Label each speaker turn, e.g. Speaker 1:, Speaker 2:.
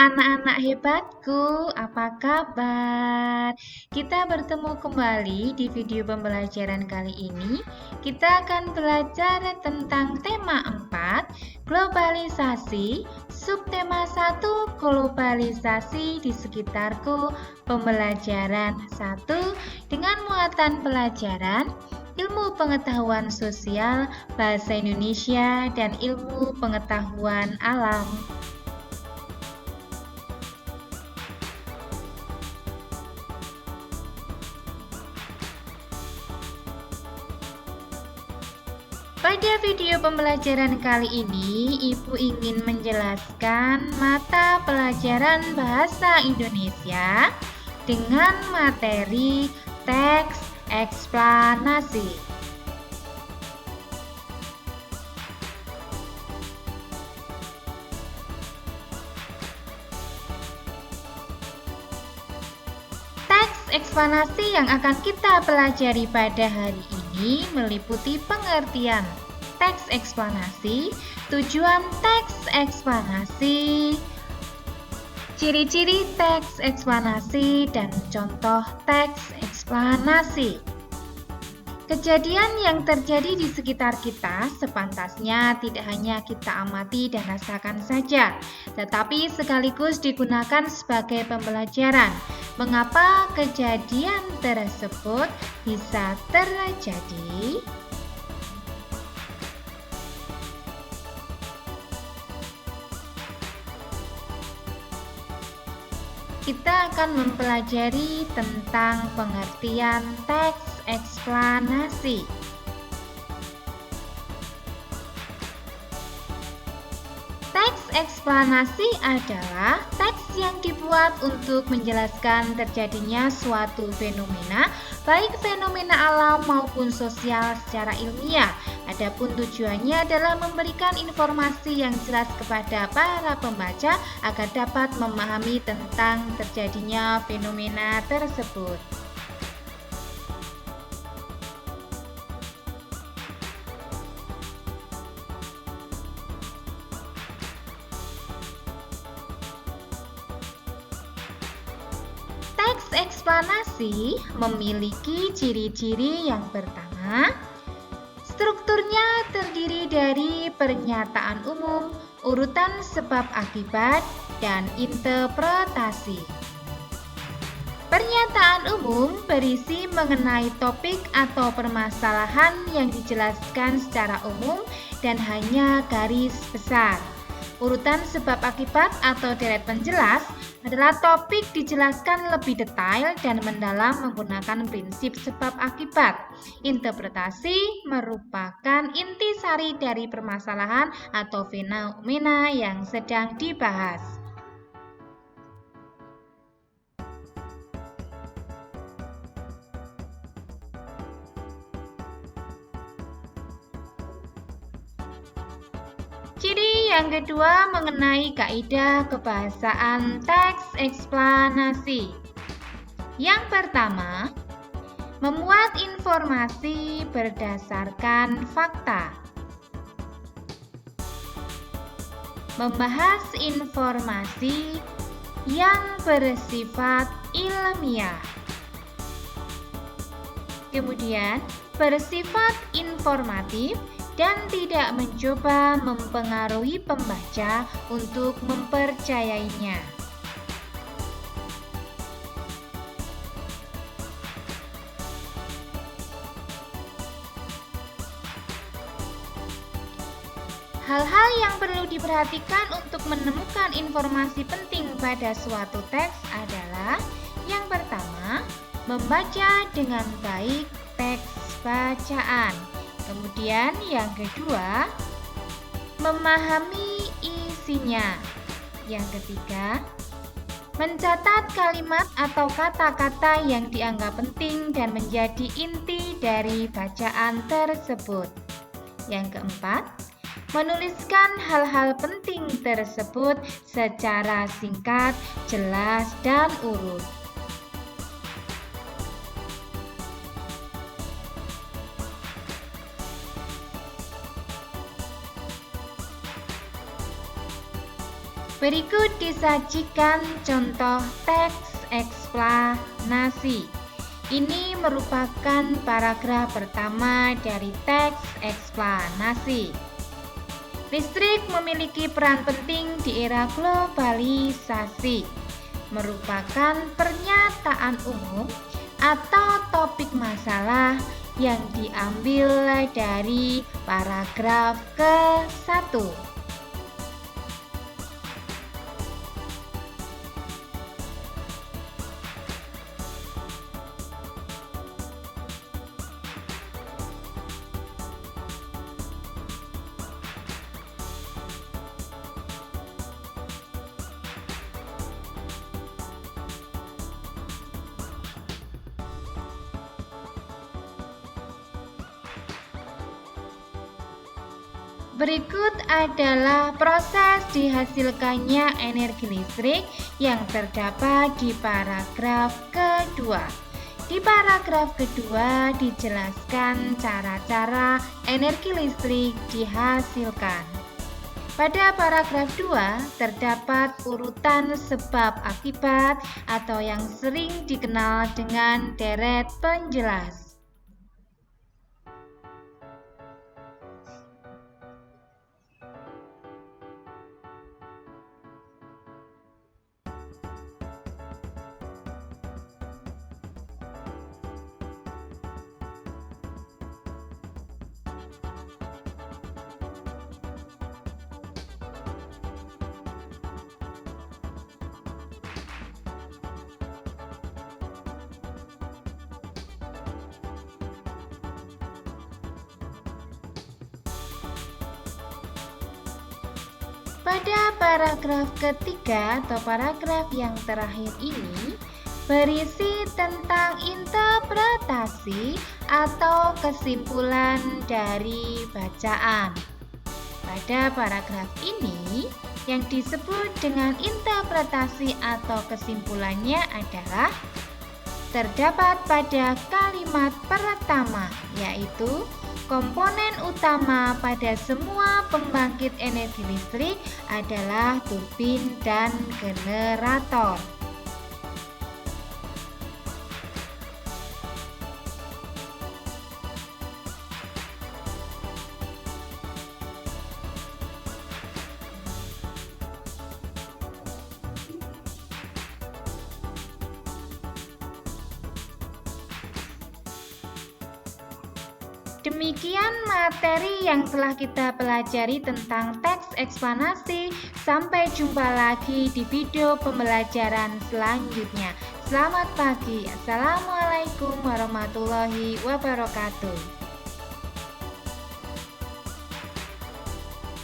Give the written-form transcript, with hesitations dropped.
Speaker 1: anak-anak hebatku, apa kabar? Kita bertemu kembali di video pembelajaran kali ini. Kita akan belajar tentang tema 4, globalisasi, subtema 1, globalisasi di sekitarku, pembelajaran 1 dengan muatan pelajaran ilmu pengetahuan sosial, bahasa Indonesia, dan ilmu pengetahuan alam. Pada video pembelajaran kali ini, Ibu ingin menjelaskan mata pelajaran bahasa Indonesia dengan materi teks eksplanasi. Teks eksplanasi yang akan kita pelajari pada hari ini meliputi pengertian teks eksplanasi, tujuan teks eksplanasi, ciri-ciri teks eksplanasi, dan contoh teks eksplanasi. Kejadian yang terjadi di sekitar kita sepantasnya tidak hanya kita amati dan rasakan saja, tetapi sekaligus digunakan sebagai pembelajaran. Mengapa kejadian tersebut bisa terjadi? Kita akan mempelajari tentang pengertian teks eksplanasi. Teks eksplanasi adalah teks yang dibuat untuk menjelaskan terjadinya suatu fenomena, baik fenomena alam maupun sosial secara ilmiah. Adapun tujuannya adalah memberikan informasi yang jelas kepada para pembaca agar dapat memahami tentang terjadinya fenomena tersebut. Teks eksplanasi memiliki ciri-ciri yang pertama. Strukturnya terdiri dari pernyataan umum, urutan sebab akibat, dan interpretasi. Pernyataan umum berisi mengenai topik atau permasalahan yang dijelaskan secara umum dan hanya garis besar. Urutan sebab akibat atau deret penjelas adalah topik dijelaskan lebih detail dan mendalam menggunakan prinsip sebab akibat. Interpretasi merupakan intisari dari permasalahan atau fenomena yang sedang dibahas. Ciri yang kedua mengenai kaidah kebahasaan teks eksplanasi. Yang pertama, memuat informasi berdasarkan fakta. Membahas informasi yang bersifat ilmiah. Kemudian, bersifat informatif dan tidak mencoba mempengaruhi pembaca untuk mempercayainya. Hal-hal yang perlu diperhatikan untuk menemukan informasi penting pada suatu teks adalah yang pertama, membaca dengan baik teks bacaan. Kemudian yang kedua, memahami isinya. Yang ketiga, mencatat kalimat atau kata-kata yang dianggap penting dan menjadi inti dari bacaan tersebut. Yang keempat, menuliskan hal-hal penting tersebut secara singkat, jelas, dan urut. Berikut disajikan contoh teks eksplanasi. Ini merupakan paragraf pertama dari teks eksplanasi. Listrik memiliki peran penting di era globalisasi. Merupakan pernyataan umum atau topik masalah yang diambil dari paragraf ke-1. Berikut adalah proses dihasilkannya energi listrik yang terdapat di paragraf kedua. Di paragraf kedua dijelaskan cara-cara energi listrik dihasilkan. Pada paragraf 2 terdapat urutan sebab akibat atau yang sering dikenal dengan deret penjelas. Pada paragraf ketiga atau paragraf yang terakhir ini berisi tentang interpretasi atau kesimpulan dari bacaan. Pada paragraf ini yang disebut dengan interpretasi atau kesimpulannya adalah terdapat pada kalimat pertama, yaitu komponen utama pada semua pembangkit energi listrik adalah turbin dan generator. Demikian materi yang telah kita pelajari tentang teks eksplanasi. Sampai jumpa lagi di video pembelajaran selanjutnya. Selamat pagi. Assalamualaikum warahmatullahi wabarakatuh.